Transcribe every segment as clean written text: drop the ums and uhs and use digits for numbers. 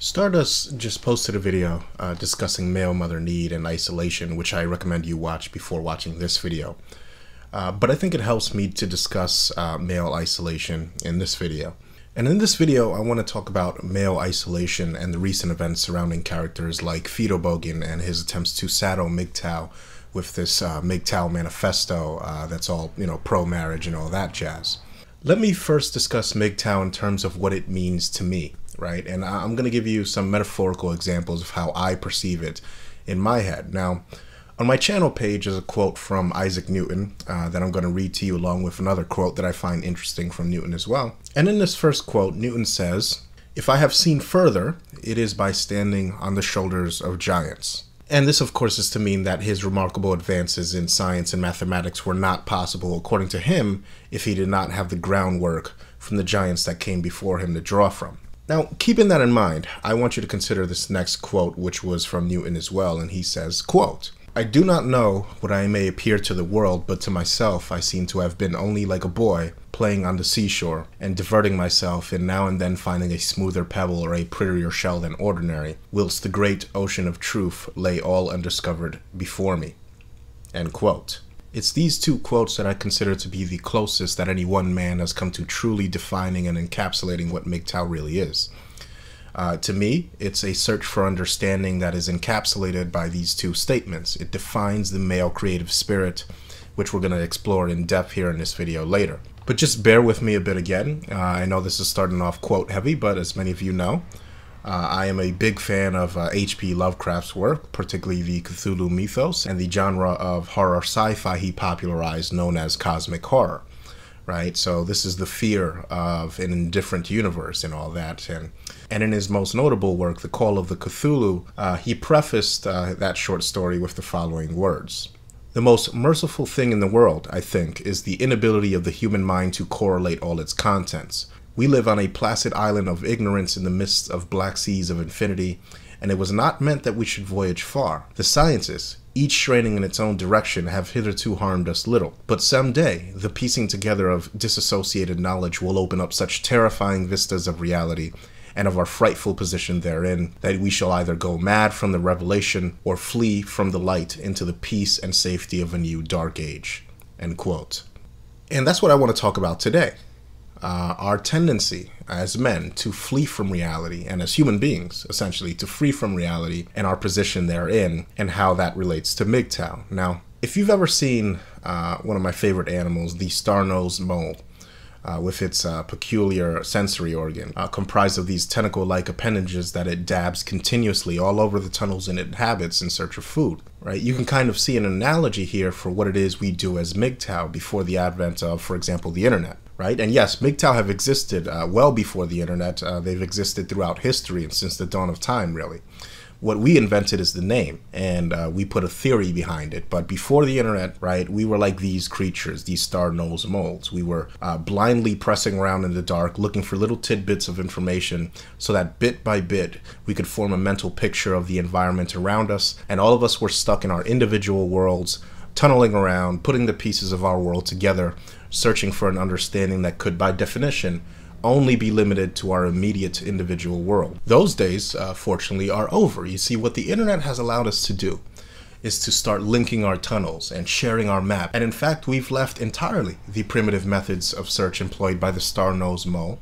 Stardust just posted a video discussing male mother need and isolation, which I recommend you watch before watching this video. But I think it helps me to discuss male isolation in this video. And in this video, I want to talk about male isolation and the recent events surrounding characters like Fido Bogan and his attempts to saddle MGTOW with this MGTOW manifesto that's all, pro-marriage and all that jazz. Let me first discuss MGTOW in terms of what it means to me, right? And I'm going to give you some metaphorical examples of how I perceive it in my head. Now, on my channel page is a quote from Isaac Newton that I'm going to read to you, along with another quote that I find interesting from Newton as well. And in this first quote, Newton says, "If I have seen further, it is by standing on the shoulders of giants." And this, of course, is to mean that his remarkable advances in science and mathematics were not possible, according to him, if he did not have the groundwork from the giants that came before him to draw from. Now, keeping that in mind, I want you to consider this next quote, which was from Newton as well, and he says, quote, "I do not know what I may appear to the world, but to myself I seem to have been only like a boy playing on the seashore and diverting myself and now and then finding a smoother pebble or a prettier shell than ordinary, whilst the great ocean of truth lay all undiscovered before me." End quote. It's these two quotes that I consider to be the closest that any one man has come to truly defining and encapsulating what MGTOW really is. To me, it's a search for understanding that is encapsulated by these two statements. It defines the male creative spirit, which we're going to explore in depth here in this video later. But just bear with me a bit again. I know this is starting off quote heavy, but as many of you know, I am a big fan of H.P. Lovecraft's work, particularly the Cthulhu mythos and the genre of horror sci-fi he popularized known as cosmic horror. Right, so this is the fear of an indifferent universe and all that. And in his most notable work, The Call of the Cthulhu, he prefaced that short story with the following words. "The most merciful thing in the world, I think, is the inability of the human mind to correlate all its contents. We live on a placid island of ignorance in the midst of black seas of infinity, and it was not meant that we should voyage far. The sciences, each straining in its own direction, have hitherto harmed us little. But some day, the piecing together of disassociated knowledge will open up such terrifying vistas of reality and of our frightful position therein, that we shall either go mad from the revelation or flee from the light into the peace and safety of a new dark age." End quote. And that's what I want to talk about today. Our tendency as men to flee from reality, and as human beings, essentially, to flee from reality and our position therein, and how that relates to MGTOW. Now, if you've ever seen one of my favorite animals, the star-nosed mole, with its peculiar sensory organ, comprised of these tentacle-like appendages that it dabs continuously all over the tunnels it inhabits in search of food, right? You can kind of see an analogy here for what it is we do as MGTOW before the advent of, for example, the internet, right? And yes, MGTOW have existed well before the internet. They've existed throughout history and since the dawn of time, really. What we invented is the name, and we put a theory behind it. But before the internet, right, we were like these creatures, these star-nosed moles. We were blindly pressing around in the dark, looking for little tidbits of information so that bit by bit, we could form a mental picture of the environment around us. And all of us were stuck in our individual worlds, tunneling around, putting the pieces of our world together, searching for an understanding that could, by definition, only be limited to our immediate individual world. Those days, fortunately, are over. You see, what the internet has allowed us to do is to start linking our tunnels and sharing our map. And in fact, we've left entirely the primitive methods of search employed by the star-nosed mole.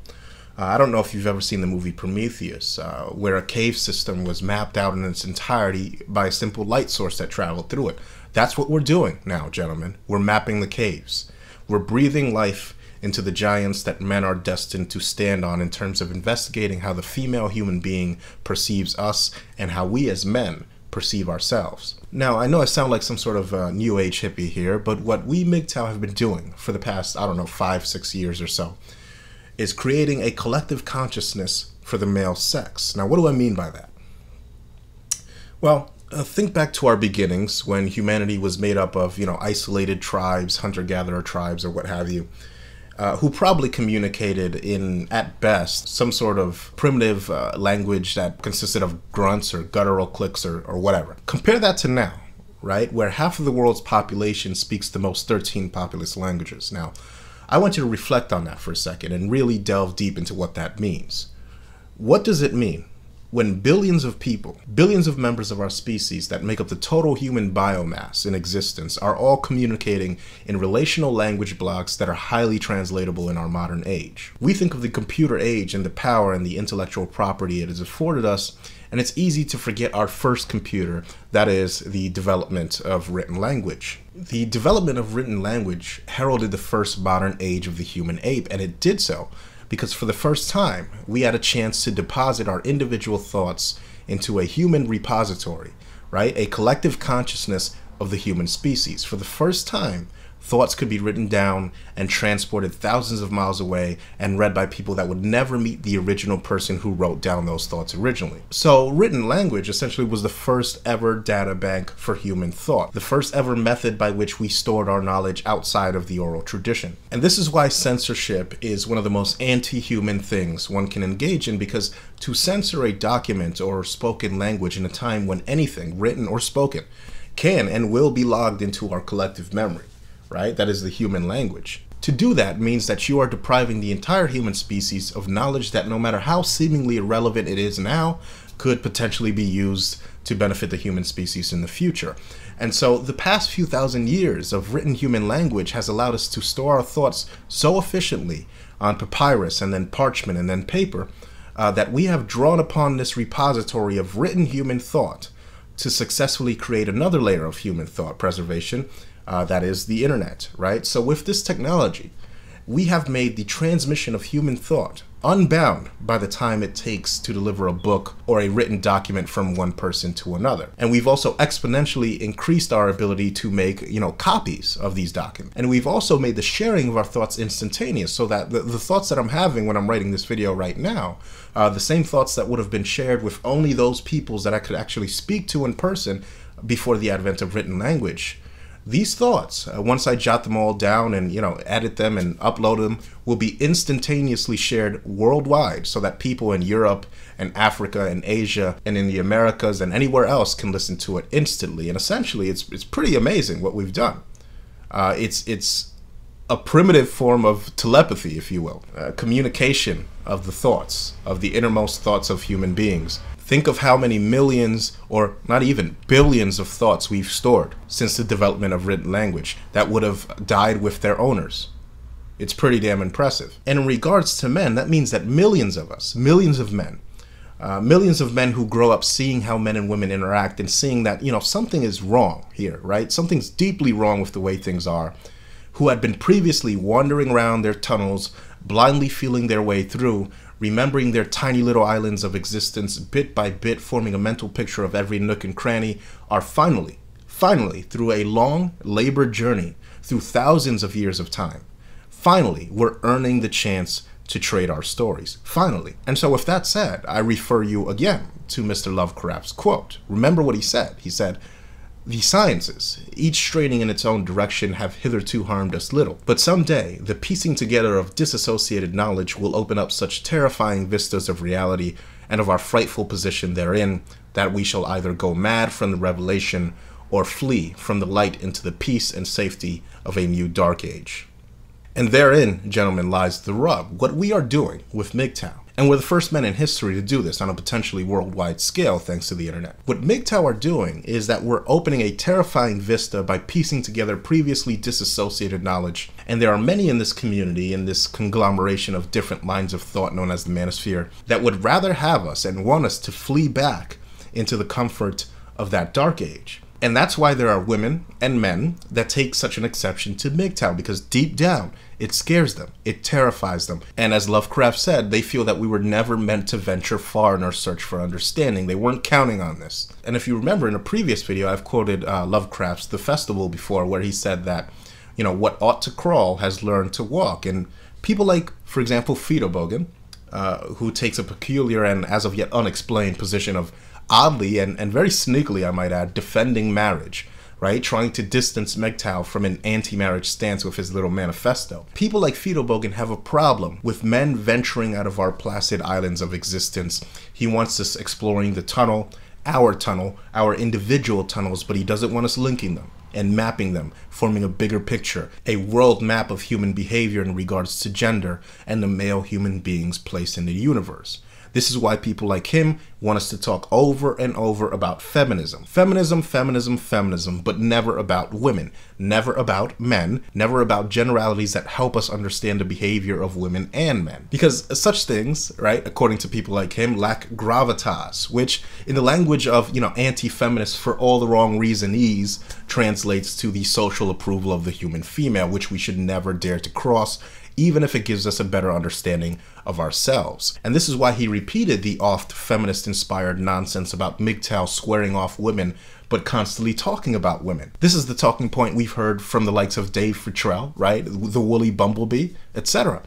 I don't know if you've ever seen the movie Prometheus, where a cave system was mapped out in its entirety by a simple light source that traveled through it. That's what we're doing now, gentlemen. We're mapping the caves. We're breathing life into the giants that men are destined to stand on in terms of investigating how the female human being perceives us and how we as men perceive ourselves. Now, I know I sound like some sort of new age hippie here, but what we MGTOW have been doing for the past, 5-6 years or so, is creating a collective consciousness for the male sex. Now, what do I mean by that? Well, think back to our beginnings when humanity was made up of, isolated tribes, hunter-gatherer tribes, or what have you, who probably communicated in, at best, some sort of primitive language that consisted of grunts or guttural clicks or whatever. Compare that to now, right, where half of the world's population speaks the most 13 populous languages. Now, I want you to reflect on that for a second and really delve deep into what that means. What does it mean when billions of people, billions of members of our species that make up the total human biomass in existence are all communicating in relational language blocks that are highly translatable in our modern age. We think of the computer age and the power and the intellectual property it has afforded us, and it's easy to forget our first computer, that is, the development of written language. The development of written language heralded the first modern age of the human ape, and it did so because for the first time, we had a chance to deposit our individual thoughts into a human repository, right? A collective consciousness of the human species. For the first time, thoughts could be written down and transported thousands of miles away and read by people that would never meet the original person who wrote down those thoughts originally. So written language essentially was the first ever data bank for human thought, the first ever method by which we stored our knowledge outside of the oral tradition. And this is why censorship is one of the most anti-human things one can engage in, because to censor a document or spoken language in a time when anything, written or spoken, can and will be logged into our collective memory, right? That is the human language. To do that means that you are depriving the entire human species of knowledge that, no matter how seemingly irrelevant it is now, could potentially be used to benefit the human species in the future. And so the past few thousand years of written human language has allowed us to store our thoughts so efficiently on papyrus and then parchment and then paper that we have drawn upon this repository of written human thought to successfully create another layer of human thought preservation, that is the internet, right? So with this technology, we have made the transmission of human thought unbound by the time it takes to deliver a book or a written document from one person to another. And we've also exponentially increased our ability to make, copies of these documents. And we've also made the sharing of our thoughts instantaneous, so that the thoughts that I'm having when I'm writing this video right now, the same thoughts that would have been shared with only those peoples that I could actually speak to in person before the advent of written language. These thoughts, once I jot them all down and, edit them and upload them, will be instantaneously shared worldwide so that people in Europe and Africa and Asia and in the Americas and anywhere else can listen to it instantly. And essentially, it's pretty amazing what we've done. It's a primitive form of telepathy, if you will, communication of the thoughts, of the innermost thoughts of human beings. Think of how many millions, or not even billions, of thoughts we've stored since the development of written language that would have died with their owners. It's pretty damn impressive. And in regards to men, that means that millions of us, millions of men who grow up seeing how men and women interact and seeing that, something is wrong here, right? Something's deeply wrong with the way things are, who had been previously wandering around their tunnels, blindly feeling their way through, remembering their tiny little islands of existence, bit by bit forming a mental picture of every nook and cranny, are finally, through a long, labored journey, through thousands of years of time, finally, we're earning the chance to trade our stories. Finally. And so with that said, I refer you again to Mr. Lovecraft's quote. Remember what he said. He said, "The sciences, each straining in its own direction, have hitherto harmed us little. But someday, the piecing together of disassociated knowledge will open up such terrifying vistas of reality and of our frightful position therein, that we shall either go mad from the revelation or flee from the light into the peace and safety of a new dark age." And therein, gentlemen, lies the rub. What we are doing with MGTOW. And we're the first men in history to do this on a potentially worldwide scale thanks to the internet. What MGTOW are doing is that we're opening a terrifying vista by piecing together previously disassociated knowledge. And there are many in this community, in this conglomeration of different lines of thought known as the manosphere, that would rather have us and want us to flee back into the comfort of that dark age. And that's why there are women and men that take such an exception to MGTOW, because deep down, it scares them, it terrifies them. And as Lovecraft said, they feel that we were never meant to venture far in our search for understanding. They weren't counting on this. And if you remember in a previous video, I've quoted Lovecraft's The Festival before, where he said that, what ought to crawl has learned to walk. And people like, for example, Fido Bogan, who takes a peculiar and as of yet unexplained position of oddly and very sneakily, I might add, defending marriage, right? Trying to distance MGTOW from an anti-marriage stance with his little manifesto. People like Fido Bogan have a problem with men venturing out of our placid islands of existence. He wants us exploring the tunnel, our individual tunnels, but he doesn't want us linking them and mapping them, forming a bigger picture, a world map of human behavior in regards to gender and the male human being's place in the universe. This is why people like him want us to talk over and over about feminism. Feminism, feminism, feminism, but never about women, never about men, never about generalities that help us understand the behavior of women and men. Because such things, right, according to people like him, lack gravitas, which in the language of, anti-feminists for all the wrong reasonese translates to the social approval of the human female, which we should never dare to cross, even if it gives us a better understanding of ourselves. And this is why he repeated the oft feminist-inspired nonsense about MGTOW squaring off women, but constantly talking about women. This is the talking point we've heard from the likes of Dave Futrell, right? The woolly bumblebee, etc.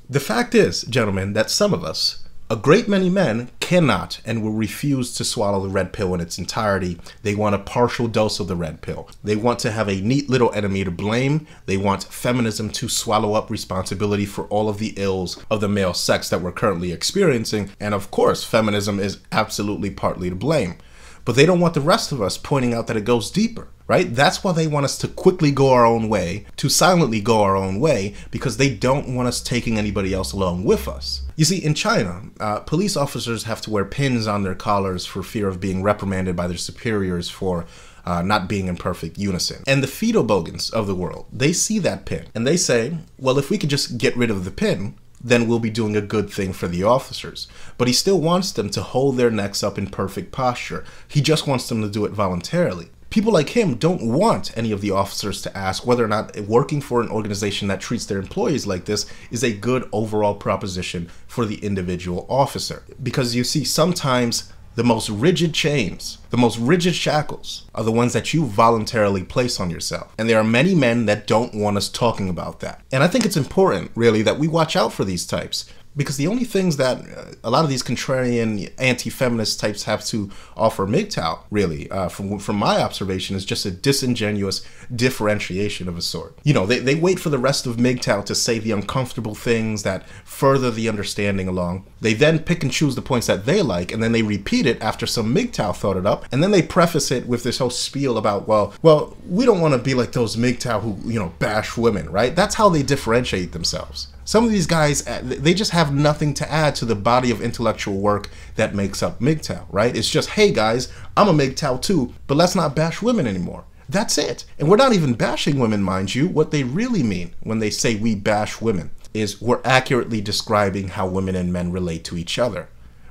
The fact is, gentlemen, that some of us, a great many men, cannot and will refuse to swallow the red pill in its entirety. They want a partial dose of the red pill. They want to have a neat little enemy to blame. They want feminism to swallow up responsibility for all of the ills of the male sex that we're currently experiencing. And of course, feminism is absolutely partly to blame. But they don't want the rest of us pointing out that it goes deeper, right? That's why they want us to quickly go our own way, to silently go our own way, because they don't want us taking anybody else along with us. You see, in China, police officers have to wear pins on their collars for fear of being reprimanded by their superiors for not being in perfect unison. And the fetal bogans of the world, they see that pin and they say, well, if we could just get rid of the pin, then we'll be doing a good thing for the officers. But he still wants them to hold their necks up in perfect posture. He just wants them to do it voluntarily. People like him don't want any of the officers to ask whether or not working for an organization that treats their employees like this is a good overall proposition for the individual officer. Because you see, sometimes the most rigid chains, the most rigid shackles are the ones that you voluntarily place on yourself. And there are many men that don't want us talking about that. And I think it's important, really, that we watch out for these types. Because the only things that a lot of these contrarian anti-feminist types have to offer MGTOW, really, from my observation, is just a disingenuous differentiation of a sort. They wait for the rest of MGTOW to say the uncomfortable things that further the understanding along. They then pick and choose the points that they like, and then they repeat it after some MGTOW thought it up, and then they preface it with this whole spiel about, well, we don't want to be like those MGTOW who, bash women, right? That's how they differentiate themselves. Some of these guys, they just have nothing to add to the body of intellectual work that makes up MGTOW, right? It's just, hey guys, I'm a MGTOW too, but let's not bash women anymore. That's it. And we're not even bashing women, mind you. What they really mean when they say we bash women is we're accurately describing how women and men relate to each other,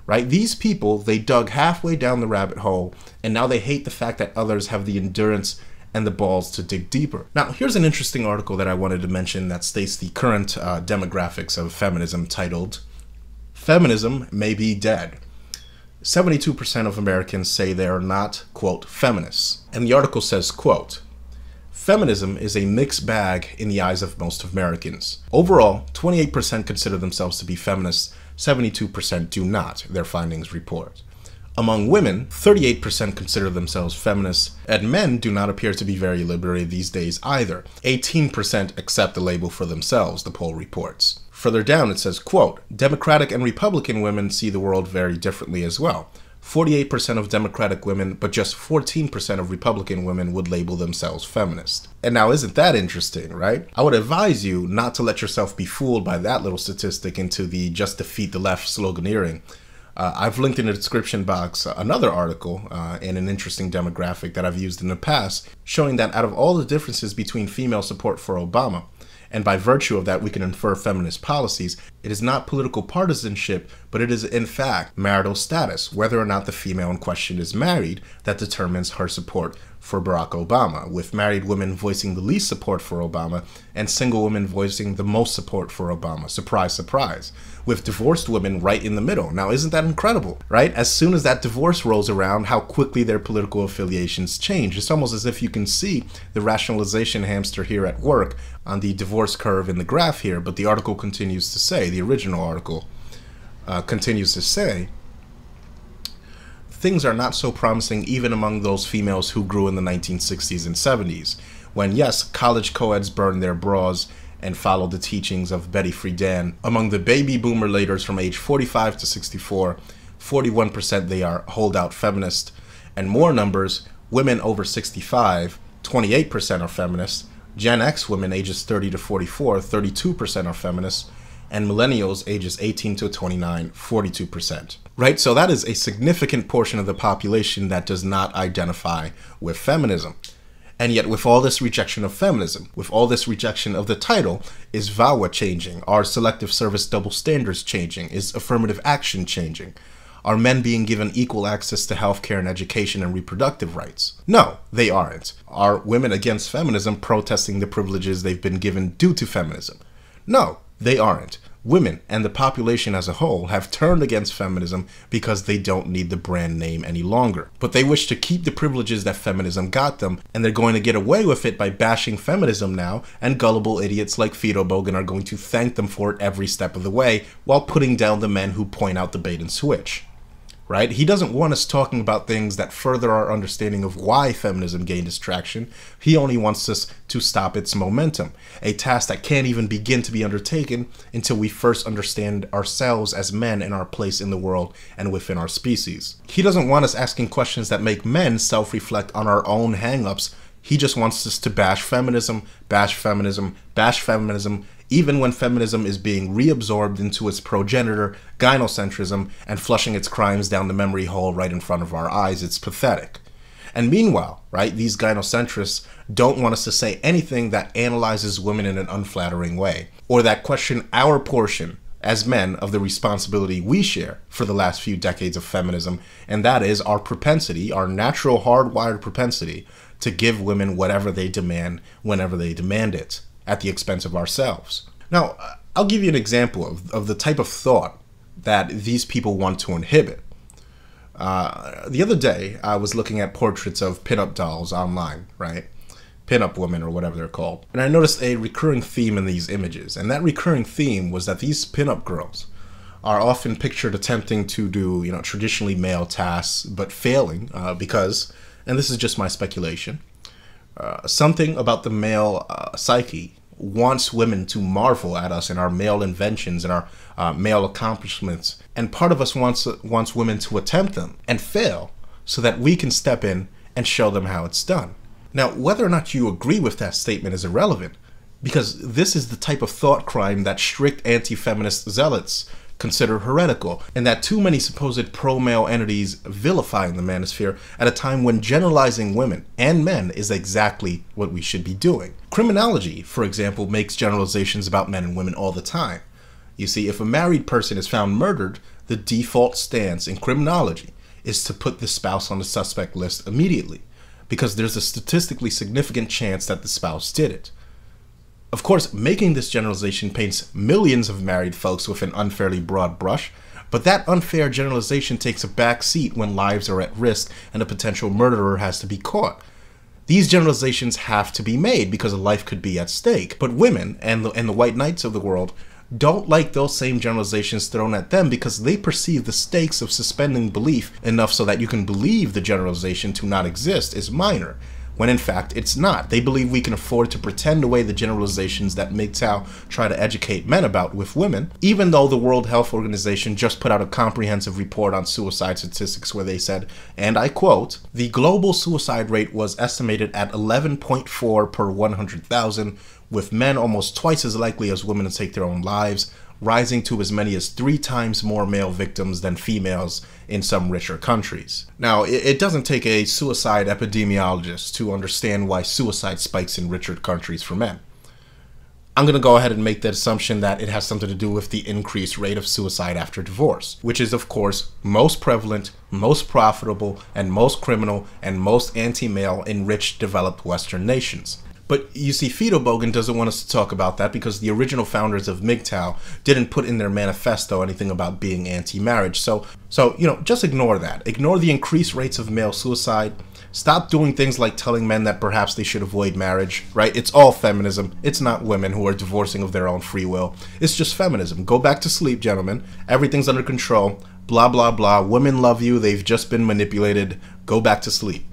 right? These people, they dug halfway down the rabbit hole, and now they hate the fact that others have the endurance and the balls to dig deeper. Now, here's an interesting article that I wanted to mention that states the current demographics of feminism, titled, "Feminism May Be Dead. 72% of Americans say they are not, quote, feminists." And the article says, quote, "Feminism is a mixed bag in the eyes of most Americans. Overall, 28% consider themselves to be feminists, 72% do not," their findings report. Among women, 38% consider themselves feminists, and men do not appear to be very liberated these days either. 18% accept the label for themselves, the poll reports. Further down it says, quote, "Democratic and Republican women see the world very differently as well. 48% of Democratic women, but just 14% of Republican women would label themselves feminist." And now, isn't that interesting, right? I would advise you not to let yourself be fooled by that little statistic into the "just defeat the left" sloganeering. I've linked in the description box another article and an interesting demographic that I've used in the past, showing that out of all the differences between female support for Obama, and by virtue of that we can infer feminist policies, it is not political partisanship, but it is in fact marital status, whether or not the female in question is married, that determines her support for Barack Obama, with married women voicing the least support for Obama and single women voicing the most support for Obama. Surprise, surprise. With divorced women right in the middle. Now, isn't that incredible, right? As soon as that divorce rolls around, how quickly their political affiliations change. It's almost as if you can see the rationalization hamster here at work on the divorce curve in the graph here, but the article continues to say, the original article continues to say, things are not so promising even among those females who grew in the 1960s and 70s, when, yes, college co-eds burned their bras and followed the teachings of Betty Friedan. Among the baby boomer leaders from age 45 to 64, 41% they are holdout feminist, and more numbers, women over 65, 28% are feminists, Gen X women ages 30 to 44, 32% are feminists, and millennials ages 18 to 29, 42%. Right? So that is a significant portion of the population that does not identify with feminism. And yet with all this rejection of feminism, with all this rejection of the title, is VAWA changing? Are selective service double standards changing? Is affirmative action changing? Are men being given equal access to healthcare and education and reproductive rights? No, they aren't. Are women against feminism protesting the privileges they've been given due to feminism? No, they aren't. Women and the population as a whole have turned against feminism because they don't need the brand name any longer. But they wish to keep the privileges that feminism got them, and they're going to get away with it by bashing feminism now, and gullible idiots like Fido Bogan are going to thank them for it every step of the way, while putting down the men who point out the bait and switch. Right? He doesn't want us talking about things that further our understanding of why feminism gained its traction. He only wants us to stop its momentum, a task that can't even begin to be undertaken until we first understand ourselves as men and our place in the world and within our species. He doesn't want us asking questions that make men self-reflect on our own hang-ups. He just wants us to bash feminism, bash feminism, bash feminism, even when feminism is being reabsorbed into its progenitor, gynocentrism, and flushing its crimes down the memory hole right in front of our eyes. It's pathetic. And meanwhile, right, these gynocentrists don't want us to say anything that analyzes women in an unflattering way, or that question our portion as men of the responsibility we share for the last few decades of feminism, and that is our propensity, our natural hardwired propensity, to give women whatever they demand whenever they demand it, at the expense of ourselves. Now, I'll give you an example of the type of thought that these people want to inhibit. The other day, I was looking at portraits of pinup dolls online, right? Pinup women, or whatever they're called. And I noticed a recurring theme in these images. And that recurring theme was that these pinup girls are often pictured attempting to do, traditionally male tasks, but failing because, and this is just my speculation, something about the male psyche wants women to marvel at us and our male inventions and our male accomplishments. And part of us wants women to attempt them and fail so that we can step in and show them how it's done. Now, whether or not you agree with that statement is irrelevant, because this is the type of thought crime that strict anti-feminist zealots consider heretical, and that too many supposed pro-male entities vilify in the manosphere at a time when generalizing women and men is exactly what we should be doing. Criminology, for example, makes generalizations about men and women all the time. You see, if a married person is found murdered, the default stance in criminology is to put the spouse on the suspect list immediately, because there's a statistically significant chance that the spouse did it. Of course, making this generalization paints millions of married folks with an unfairly broad brush, but that unfair generalization takes a back seat when lives are at risk and a potential murderer has to be caught. These generalizations have to be made because a life could be at stake, but women and the white knights of the world don't like those same generalizations thrown at them because they perceive the stakes of suspending belief enough so that you can believe the generalization to not exist is minor, when in fact it's not. They believe we can afford to pretend away the generalizations that MGTOW try to educate men about with women, even though the World Health Organization just put out a comprehensive report on suicide statistics where they said, and I quote, "The global suicide rate was estimated at 11.4 per 100,000, with men almost twice as likely as women to take their own lives, rising to as many as 3 times more male victims than females in some richer countries." Now, it doesn't take a suicide epidemiologist to understand why suicide spikes in richer countries for men. I'm going to go ahead and make the assumption that it has something to do with the increased rate of suicide after divorce, which is, of course, most prevalent, most profitable, and most criminal, and most anti-male in rich, developed Western nations. But you see, Fido Bogan doesn't want us to talk about that because the original founders of MGTOW didn't put in their manifesto anything about being anti-marriage. So just ignore that. Ignore the increased rates of male suicide. Stop doing things like telling men that perhaps they should avoid marriage, right? It's all feminism. It's not women who are divorcing of their own free will. It's just feminism. Go back to sleep, gentlemen. Everything's under control. Blah, blah, blah. Women love you. They've just been manipulated. Go back to sleep.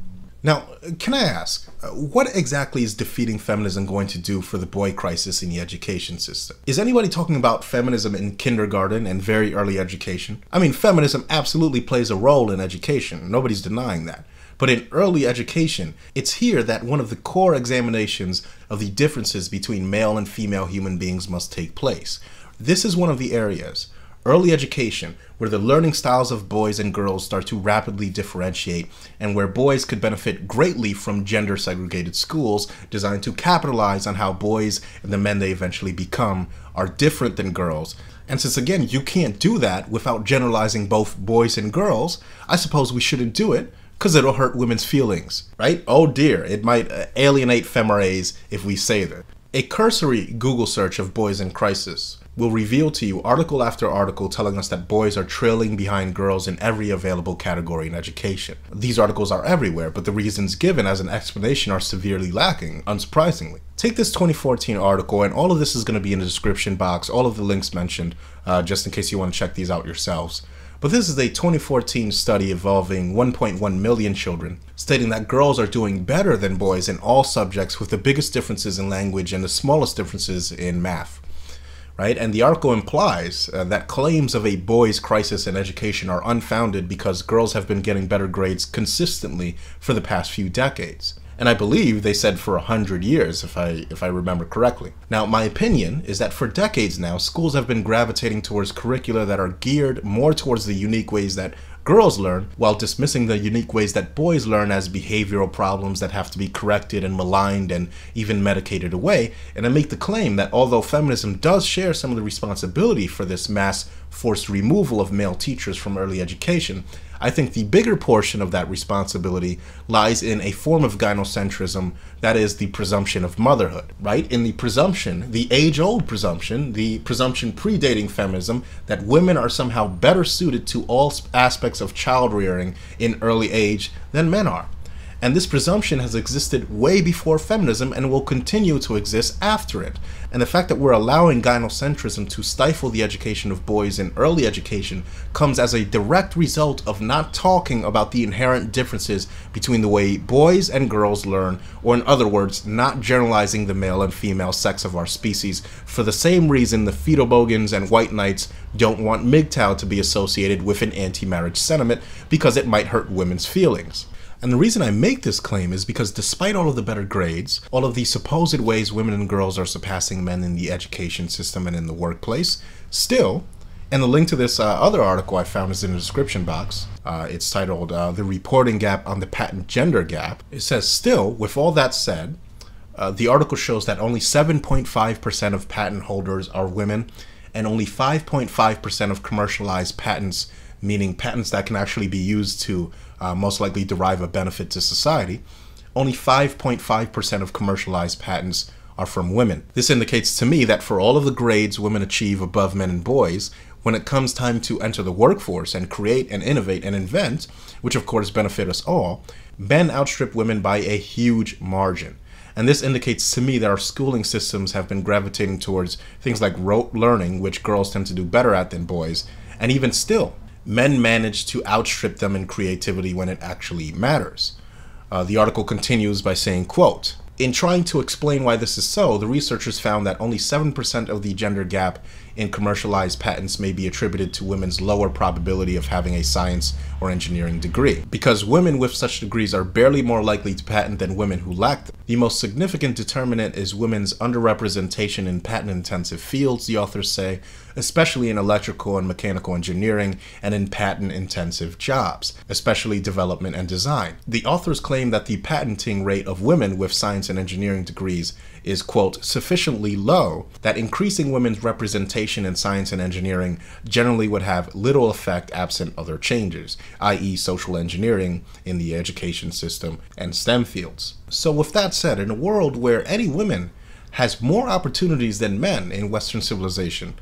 Now, can I ask, what exactly is defeating feminism going to do for the boy crisis in the education system? Is anybody talking about feminism in kindergarten and very early education? I mean, feminism absolutely plays a role in education. Nobody's denying that. But in early education, it's here that one of the core examinations of the differences between male and female human beings must take place. This is one of the areas, early education, where the learning styles of boys and girls start to rapidly differentiate, and where boys could benefit greatly from gender-segregated schools designed to capitalize on how boys and the men they eventually become are different than girls. And since, again, you can't do that without generalizing both boys and girls, I suppose we shouldn't do it, because it'll hurt women's feelings, right? Oh dear, it might alienate femmes if we say that. A cursory Google search of boys in crisis will reveal to you article after article telling us that boys are trailing behind girls in every available category in education. These articles are everywhere, but the reasons given as an explanation are severely lacking, unsurprisingly. Take this 2014 article, and all of this is going to be in the description box, all of the links mentioned, just in case you want to check these out yourselves. But this is a 2014 study involving 1.1 million children, stating that girls are doing better than boys in all subjects, with the biggest differences in language and the smallest differences in math. Right? And the article implies that claims of a boys' crisis in education are unfounded because girls have been getting better grades consistently for the past few decades. And I believe they said for 100 years, if I remember correctly. Now, my opinion is that for decades now, schools have been gravitating towards curricula that are geared more towards the unique ways that girls learn, while dismissing the unique ways that boys learn as behavioral problems that have to be corrected and maligned and even medicated away. And I make the claim that although feminism does share some of the responsibility for this mass forced removal of male teachers from early education, I think the bigger portion of that responsibility lies in a form of gynocentrism, that is the presumption of motherhood, right? In the presumption, the age-old presumption, the presumption predating feminism, that women are somehow better suited to all aspects of child rearing in early age than men are. And this presumption has existed way before feminism and will continue to exist after it. And the fact that we're allowing gynocentrism to stifle the education of boys in early education comes as a direct result of not talking about the inherent differences between the way boys and girls learn, or in other words, not generalizing the male and female sex of our species for the same reason the fetal bogans and white knights don't want MGTOW to be associated with an anti-marriage sentiment because it might hurt women's feelings. And the reason I make this claim is because despite all of the better grades, all of the supposed ways women and girls are surpassing men in the education system and in the workplace, still, and the link to this other article I found is in the description box, it's titled The Reporting Gap on the Patent Gender Gap. It says, still, with all that said, the article shows that only 7.5% of patent holders are women, and only 5.5% of commercialized patents, meaning patents that can actually be used to most likely derive a benefit to society, only 5.5% of commercialized patents are from women. This indicates to me that for all of the grades women achieve above men and boys, when it comes time to enter the workforce and create and innovate and invent, which of course benefit us all, men outstrip women by a huge margin. And this indicates to me that our schooling systems have been gravitating towards things like rote learning, which girls tend to do better at than boys, and even still, men manage to outstrip them in creativity when it actually matters. The article continues by saying, quote, in trying to explain why this is so, the researchers found that only 7% of the gender gap in commercialized patents may be attributed to women's lower probability of having a science or engineering degree. Because women with such degrees are barely more likely to patent than women who lack them. The most significant determinant is women's underrepresentation in patent-intensive fields, the authors say, especially in electrical and mechanical engineering and in patent-intensive jobs, especially development and design. The authors claim that the patenting rate of women with science and engineering degrees is, quote, sufficiently low that increasing women's representation in science and engineering generally would have little effect absent other changes, i.e. social engineering in the education system and STEM fields. So with that said, in a world where any woman has more opportunities than men in Western civilization,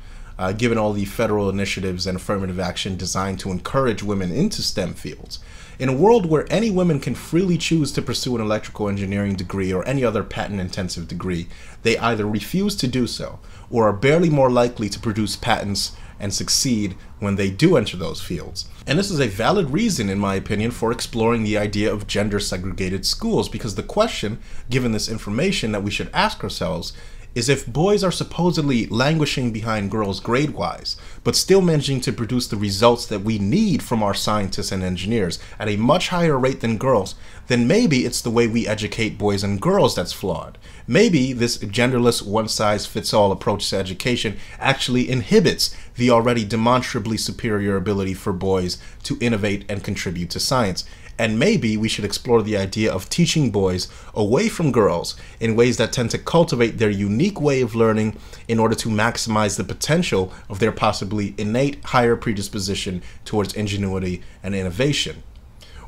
given all the federal initiatives and affirmative action designed to encourage women into STEM fields, in a world where any women can freely choose to pursue an electrical engineering degree or any other patent-intensive degree, they either refuse to do so or are barely more likely to produce patents and succeed when they do enter those fields. And this is a valid reason, in my opinion, for exploring the idea of gender-segregated schools, because the question, given this information, that we should ask ourselves is if boys are supposedly languishing behind girls grade-wise, but still managing to produce the results that we need from our scientists and engineers at a much higher rate than girls, then maybe it's the way we educate boys and girls that's flawed. Maybe this genderless one-size-fits-all approach to education actually inhibits the already demonstrably superior ability for boys to innovate and contribute to science. And maybe we should explore the idea of teaching boys away from girls in ways that tend to cultivate their unique way of learning in order to maximize the potential of their possibly innate higher predisposition towards ingenuity and innovation.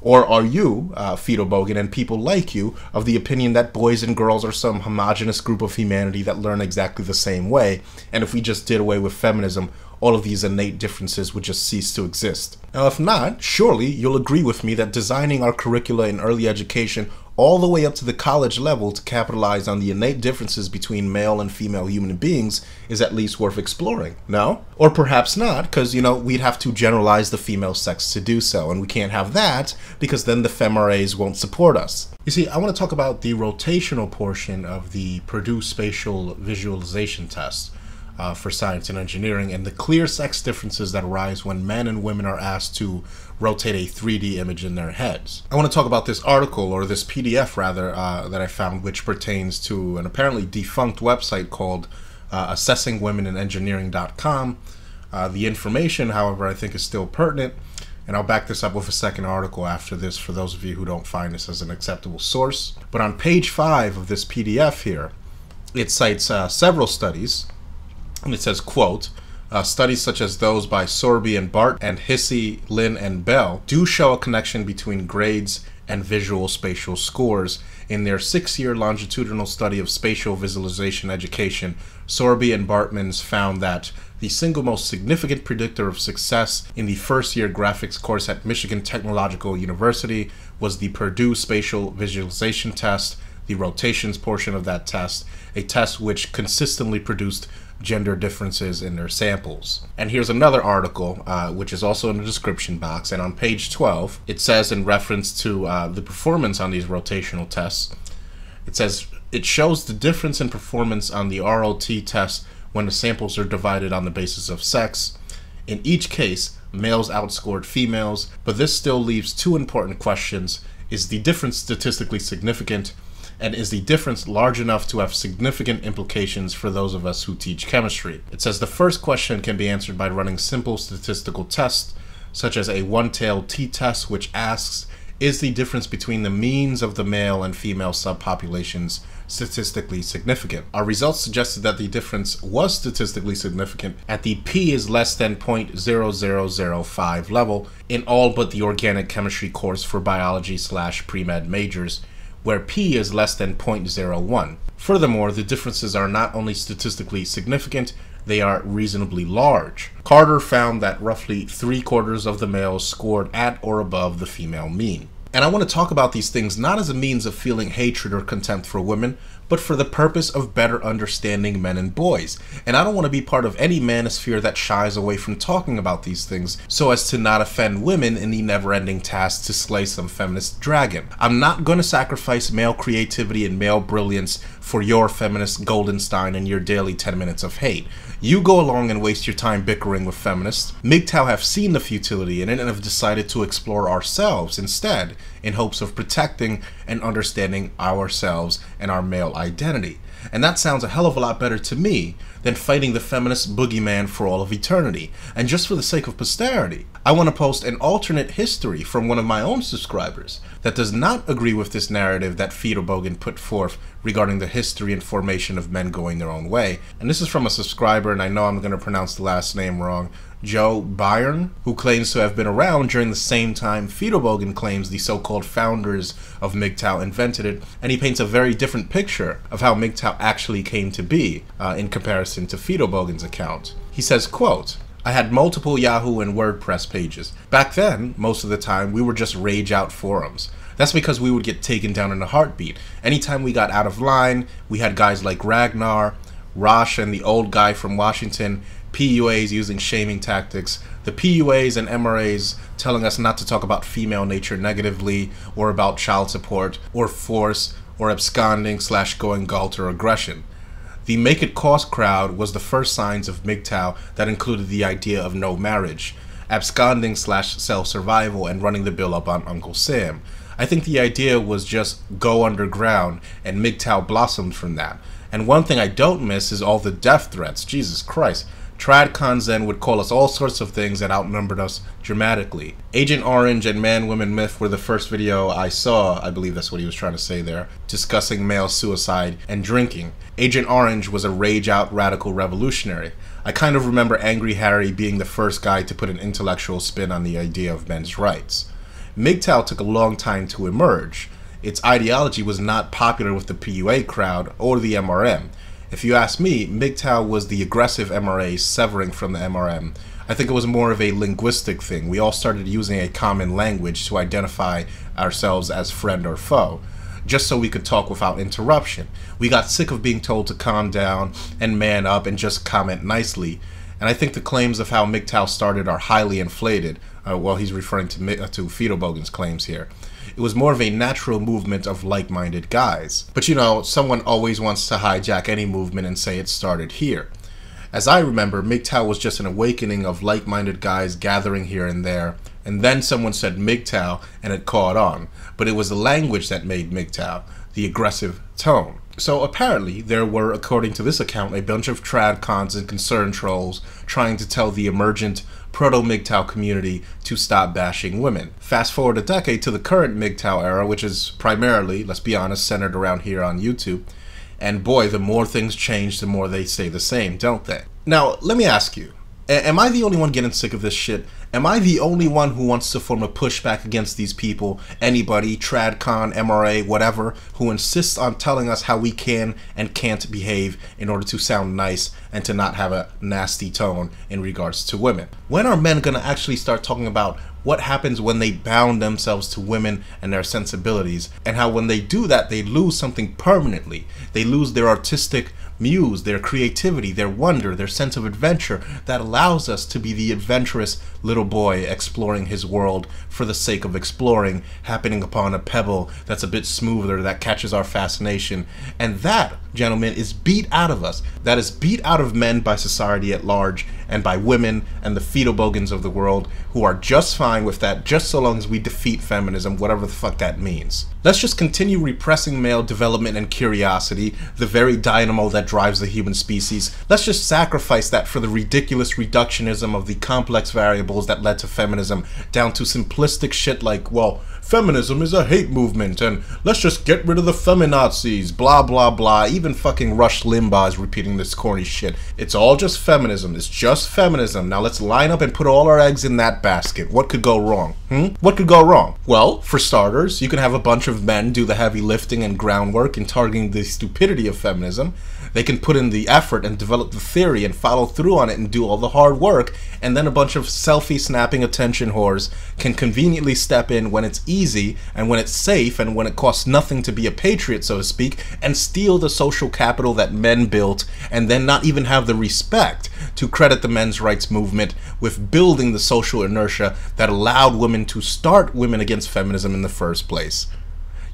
Or are you, Fetal Bogan, and people like you, of the opinion that boys and girls are some homogenous group of humanity that learn exactly the same way, and if we just did away with feminism, all of these innate differences would just cease to exist? Now, if not, surely you'll agree with me that designing our curricula in early education all the way up to the college level to capitalize on the innate differences between male and female human beings is at least worth exploring, no? Or perhaps not, because, we'd have to generalize the female sex to do so, and we can't have that because then the femmes won't support us. You see, I want to talk about the rotational portion of the Purdue Spatial Visualization Test for science and engineering, and the clear sex differences that arise when men and women are asked to rotate a 3D image in their heads. I want to talk about this article, or this PDF rather, that I found, which pertains to an apparently defunct website called assessingwomeninengineering.com. The information, however, I think is still pertinent, and I'll back this up with a second article after this for those of you who don't find this as an acceptable source. But on page 5 of this PDF here, it cites several studies, and it says, quote, studies such as those by Sorby and Bart and Hissey, Lin, and Bell do show a connection between grades and visual spatial scores. In their 6-year longitudinal study of spatial visualization education, Sorby and Bartmans found that the single most significant predictor of success in the first-year graphics course at Michigan Technological University was the Purdue Spatial Visualization Test, the rotations portion of that test, a test which consistently produced gender differences in their samples. And here's another article, which is also in the description box, and on page 12, it says, in reference to the performance on these rotational tests, it says, it shows the difference in performance on the ROT test when the samples are divided on the basis of sex. In each case, males outscored females, but this still leaves two important questions. Is the difference statistically significant? And is the difference large enough to have significant implications for those of us who teach chemistry? It says the first question can be answered by running simple statistical tests, such as a one-tailed t-test, which asks, is the difference between the means of the male and female subpopulations statistically significant? Our results suggested that the difference was statistically significant at the p is less than 0.0005 level in all but the organic chemistry course for biology/pre-med majors, where p is less than 0.01. Furthermore, the differences are not only statistically significant, they are reasonably large. Carter found that roughly 3/4 of the males scored at or above the female mean. And I want to talk about these things not as a means of feeling hatred or contempt for women, but for the purpose of better understanding men and boys. And I don't want to be part of any manosphere that shies away from talking about these things so as to not offend women in the never-ending task to slay some feminist dragon. I'm not going to sacrifice male creativity and male brilliance for your feminist Goldenstein and your daily 10 minutes of hate. You go along and waste your time bickering with feminists. MGTOW have seen the futility in it and have decided to explore ourselves instead, in hopes of protecting and understanding ourselves and our male identity. And that sounds a hell of a lot better to me than fighting the feminist boogeyman for all of eternity. And just for the sake of posterity, I want to post an alternate history from one of my own subscribers that does not agree with this narrative that Fetal Bogan put forth regarding the history and formation of men going their own way. And this is from a subscriber, and I know I'm going to pronounce the last name wrong, Joe Byrne, who claims to have been around during the same time Fetal Bogan claims the so-called founders of MGTOW invented it, and he paints a very different picture of how MGTOW actually came to be in comparison to Fetal Bogan's account. He says, quote, I had multiple Yahoo and WordPress pages. Back then, most of the time, we were just rage out forums. That's because we would get taken down in a heartbeat. Anytime we got out of line, we had guys like Ragnar, Rosh, and the old guy from Washington, PUAs using shaming tactics, the PUAs and MRAs telling us not to talk about female nature negatively, or about child support, or force, or absconding / going galt or aggression. The Make It Cost crowd was the first signs of MGTOW that included the idea of no marriage, absconding / self-survival, and running the bill up on Uncle Sam. I think the idea was just go underground, and MGTOW blossomed from that. And one thing I don't miss is all the death threats. Jesus Christ. Tradcons then would call us all sorts of things that outnumbered us dramatically. Agent Orange and Man-Woman Myth were the first video I saw, I believe that's what he was trying to say there, discussing male suicide and drinking. Agent Orange was a rage-out radical revolutionary. I kind of remember Angry Harry being the first guy to put an intellectual spin on the idea of men's rights. MGTOW took a long time to emerge. Its ideology was not popular with the PUA crowd or the MRM. If you ask me, MGTOW was the aggressive MRA severing from the MRM. I think it was more of a linguistic thing. We all started using a common language to identify ourselves as friend or foe, just so we could talk without interruption. We got sick of being told to calm down and man up and just comment nicely. And I think the claims of how MGTOW started are highly inflated. Well, he's referring to Fiedelbogen's claims here. It was more of a natural movement of like-minded guys. But you know, someone always wants to hijack any movement and say it started here. As I remember, MGTOW was just an awakening of like-minded guys gathering here and there, and then someone said MGTOW and it caught on. But it was the language that made MGTOW, the aggressive tone. So apparently there were, according to this account, a bunch of tradcons and concern trolls trying to tell the emergent proto-MGTOW community to stop bashing women. Fast forward a decade to the current MGTOW era, which is primarily, let's be honest, centered around here on YouTube. And boy, the more things change, the more they stay the same, don't they? Now, let me ask you, am I the only one getting sick of this shit? Am I the only one who wants to form a pushback against these people, anybody, tradcon, MRA, whatever, who insists on telling us how we can and can't behave in order to sound nice and to not have a nasty tone in regards to women? When are men gonna actually start talking about what happens when they bound themselves to women and their sensibilities, and how when they do that, they lose something permanently? They lose their artistic muse, their creativity, their wonder, their sense of adventure that allows us to be the adventurous little boy exploring his world for the sake of exploring, happening upon a pebble that's a bit smoother, that catches our fascination. And that, gentlemen, is beat out of us. That is beat out of men by society at large and by women and the Fiedelbogens of the world, who are just fine with that, just so long as we defeat feminism, whatever the fuck that means. Let's just continue repressing male development and curiosity, the very dynamo that drives the human species. Let's just sacrifice that for the ridiculous reductionism of the complex variables that led to feminism, down to simplistic shit like, well, feminism is a hate movement, and let's just get rid of the feminazis, blah blah blah. Even fucking Rush Limbaugh is repeating this corny shit. It's all just feminism. It's just feminism. Now let's line up and put all our eggs in that basket. What could go wrong? What could go wrong? Well, for starters, you can have a bunch of men do the heavy lifting and groundwork in targeting the stupidity of feminism. They can put in the effort and develop the theory and follow through on it and do all the hard work, and then a bunch of selfie-snapping attention whores can conveniently step in when it's easy and when it's safe and when it costs nothing to be a patriot, so to speak, and steal the social capital that men built, and then not even have the respect to credit the men's rights movement with building the social inertia that allowed women to start Women Against Feminism in the first place.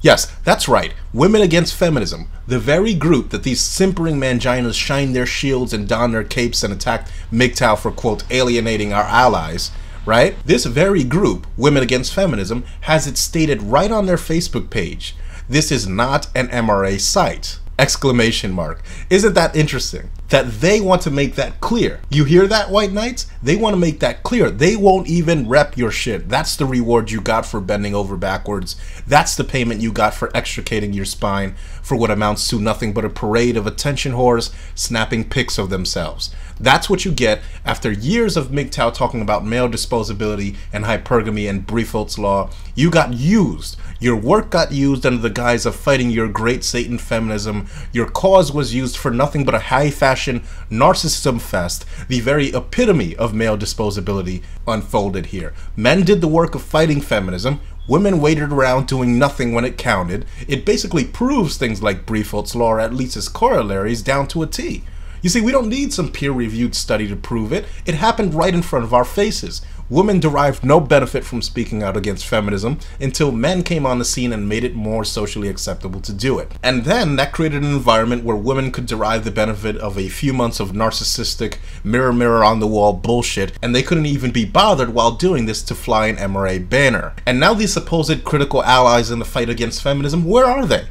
Yes, that's right, Women Against Feminism, the very group that these simpering manginas shine their shields and don their capes and attack MGTOW for, quote, alienating our allies, right? This very group, Women Against Feminism, has it stated right on their Facebook page. This is not an MRA site! Exclamation mark. Isn't that interesting? That they want to make that clear. You hear that, white knights? They want to make that clear. They won't even rep your shit. That's the reward you got for bending over backwards. That's the payment you got for extricating your spine for what amounts to nothing but a parade of attention whores snapping pics of themselves. That's what you get after years of MGTOW talking about male disposability and hypergamy and Briefholt's law. You got used. Your work got used under the guise of fighting your great Satan feminism. Your cause was used for nothing but a high-fashion narcissism fest, the very epitome of male disposability unfolded here. Men did the work of fighting feminism. Women waited around doing nothing when it counted. It basically proves things like Briefholt's law, or at least its corollaries, down to a T. You see, we don't need some peer-reviewed study to prove it. It happened right in front of our faces. Women derived no benefit from speaking out against feminism until men came on the scene and made it more socially acceptable to do it. And then that created an environment where women could derive the benefit of a few months of narcissistic, mirror mirror on the wall bullshit, and they couldn't even be bothered while doing this to fly an MRA banner. And now these supposed critical allies in the fight against feminism, where are they?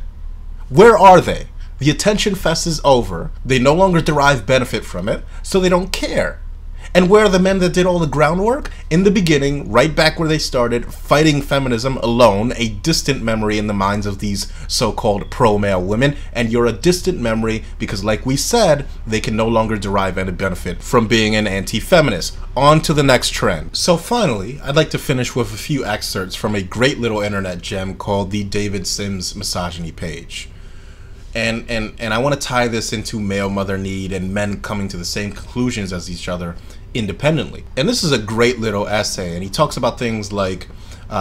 Where are they? The attention fest is over, they no longer derive benefit from it, so they don't care. And where are the men that did all the groundwork? In the beginning, right back where they started, fighting feminism alone, a distant memory in the minds of these so-called pro-male women, and you're a distant memory because, like we said, they can no longer derive any benefit from being an anti-feminist. On to the next trend. So finally, I'd like to finish with a few excerpts from a great little internet gem called the David Sims Misogyny page. And I want to tie this into male mother need and men coming to the same conclusions as each other independently. And this is a great little essay, and he talks about things like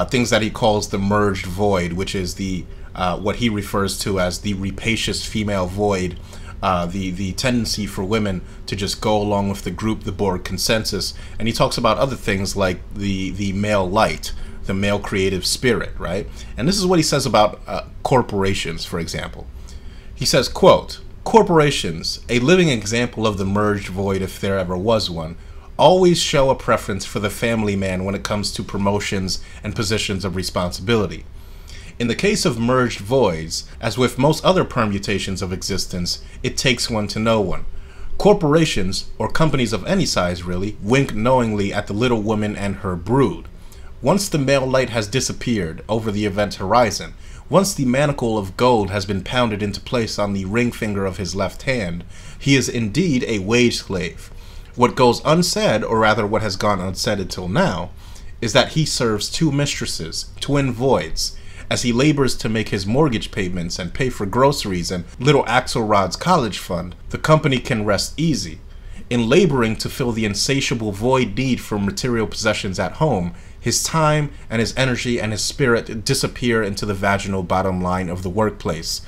things that he calls the merged void, which is the what he refers to as the rapacious female void, the tendency for women to just go along with the group, the board consensus. And he talks about other things like the male light, the male creative spirit, right? And this is what he says about corporations, for example. He says, quote, "Corporations, a living example of the merged void if there ever was one, always show a preference for the family man when it comes to promotions and positions of responsibility. In the case of merged voids, as with most other permutations of existence, it takes one to know one. Corporations, or companies of any size really, wink knowingly at the little woman and her brood. Once the male light has disappeared over the event horizon, once the manacle of gold has been pounded into place on the ring finger of his left hand, he is indeed a wage slave. What goes unsaid, or rather what has gone unsaid until now, is that he serves two mistresses, twin voids. As he labors to make his mortgage payments and pay for groceries and little Axelrod's college fund, the company can rest easy. In laboring to fill the insatiable void need for material possessions at home, his time and his energy and his spirit disappear into the vaginal bottom line of the workplace.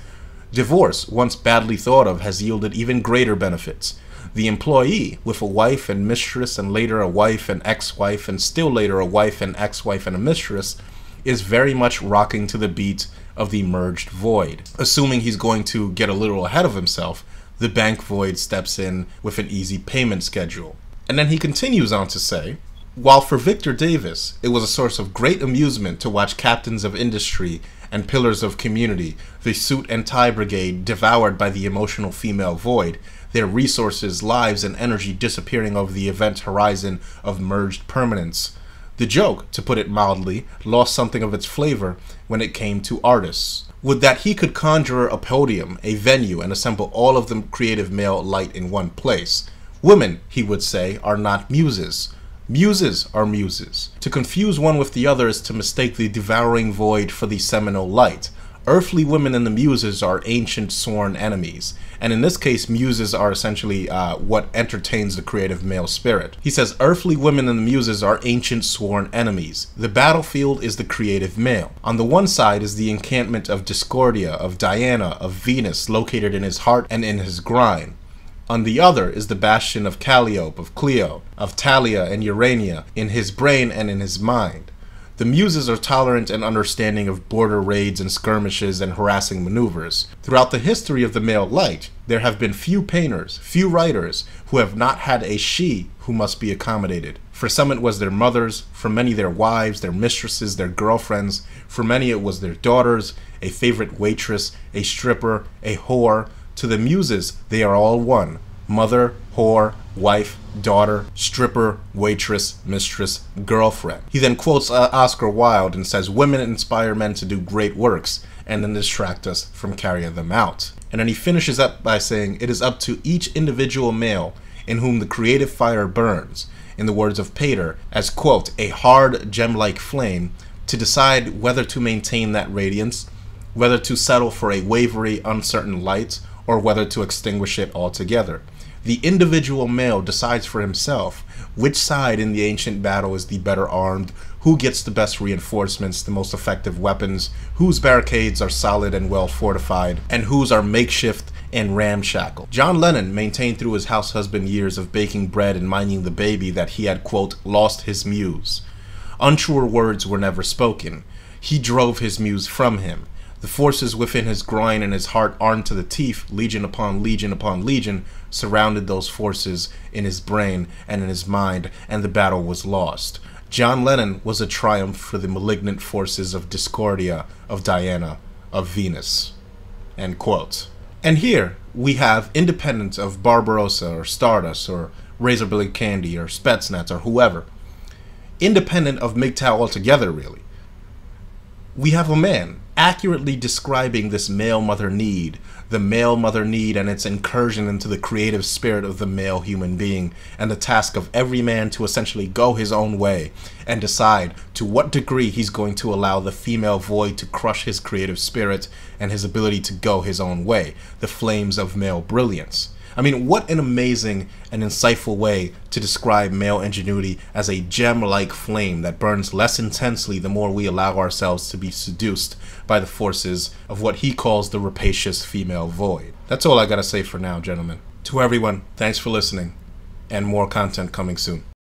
Divorce, once badly thought of, has yielded even greater benefits. The employee, with a wife and mistress and later a wife and ex-wife and still later a wife and ex-wife and a mistress, is very much rocking to the beat of the merged void. Assuming he's going to get a little ahead of himself, the bank void steps in with an easy payment schedule. And then he continues on to say, while for Victor Davis, it was a source of great amusement to watch captains of industry and pillars of community, the suit and tie brigade devoured by the emotional female void, their resources, lives, and energy disappearing over the event horizon of merged permanence. The joke, to put it mildly, lost something of its flavor when it came to artists. Would that he could conjure a podium, a venue, and assemble all of the creative male light in one place. Women, he would say, are not muses. Muses are muses. To confuse one with the other is to mistake the devouring void for the seminal light. Earthly women and the muses are ancient sworn enemies, and in this case muses are essentially what entertains the creative male spirit. He says earthly women and the muses are ancient sworn enemies. The battlefield is the creative male. On the one side is the encampment of Discordia, of Diana, of Venus, located in his heart and in his grind. On the other is the bastion of Calliope, of Clio, of Thalia and Urania, in his brain and in his mind. The muses are tolerant and understanding of border raids and skirmishes and harassing maneuvers. Throughout the history of the male light, there have been few painters, few writers, who have not had a she who must be accommodated. For some it was their mothers, for many their wives, their mistresses, their girlfriends, for many it was their daughters, a favorite waitress, a stripper, a whore. To the muses, they are all one. Mother, whore, wife, daughter, stripper, waitress, mistress, girlfriend. He then quotes Oscar Wilde and says, women inspire men to do great works and then distract us from carrying them out. And then he finishes up by saying, it is up to each individual male in whom the creative fire burns, in the words of Pater, as, quote, a hard gem-like flame, to decide whether to maintain that radiance, whether to settle for a wavery, uncertain light, or whether to extinguish it altogether. The individual male decides for himself which side in the ancient battle is the better armed, who gets the best reinforcements, the most effective weapons, whose barricades are solid and well fortified, and whose are makeshift and ramshackle. John Lennon maintained through his house husband years of baking bread and minding the baby that he had, quote, lost his muse. Untruer words were never spoken. He drove his muse from him. The forces within his groin and his heart, armed to the teeth, legion upon legion upon legion, surrounded those forces in his brain and in his mind, and the battle was lost. John Lennon was a triumph for the malignant forces of Discordia, of Diana, of Venus. End quote. And here we have, independent of Barbarossa or Stardust or Razorblade Candy or Spetsnaz or whoever, independent of MGTOW altogether really, we have a man accurately describing this male mother need, the male mother need and its incursion into the creative spirit of the male human being, and the task of every man to essentially go his own way and decide to what degree he's going to allow the female void to crush his creative spirit and his ability to go his own way, the flames of male brilliance. I mean, what an amazing and insightful way to describe male ingenuity as a gem-like flame that burns less intensely the more we allow ourselves to be seduced by the forces of what he calls the rapacious female void. That's all I gotta say for now, gentlemen. To everyone, thanks for listening, and more content coming soon.